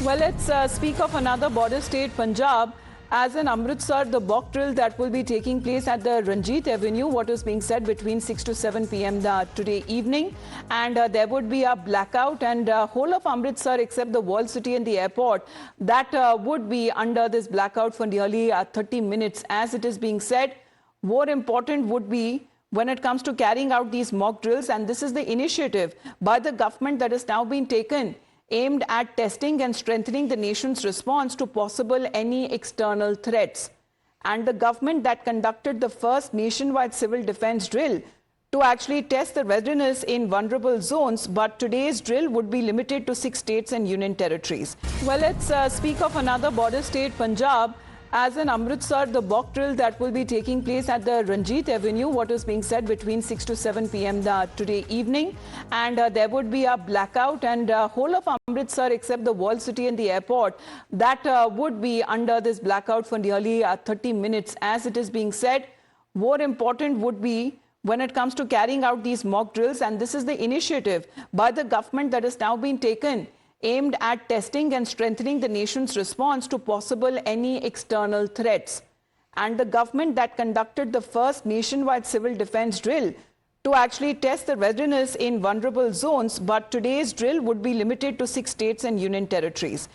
Well, let's speak of another border state, Punjab. As in Amritsar, the mock drill that will be taking place at the Ranjit Avenue, what is being said between 6 to 7 p.m. Today evening. And there would be a blackout, and whole of Amritsar except the walled city and the airport, that would be under this blackout for nearly 30 minutes. As it is being said, more important would be when it comes to carrying out these mock drills, and this is the initiative by the government that has now been taken, aimed at testing and strengthening the nation's response to possible any external threats. And the government that conducted the first nationwide civil defense drill to actually test the readiness in vulnerable zones, but today's drill would be limited to 6 states and union territories. Well, let's speak of another border state, Punjab. As in Amritsar, the mock drill that will be taking place at the Ranjit Avenue, what is being said between 6 to 7 p.m. Today evening. And there would be a blackout, and whole of Amritsar except the walled city and the airport, that would be under this blackout for nearly 30 minutes. As it is being said, more important would be when it comes to carrying out these mock drills, and this is the initiative by the government that has now been taken, aimed at testing and strengthening the nation's response to possible any external threats. And the government that conducted the first nationwide civil defense drill to actually test the readiness in vulnerable zones, but today's drill would be limited to 6 states and union territories.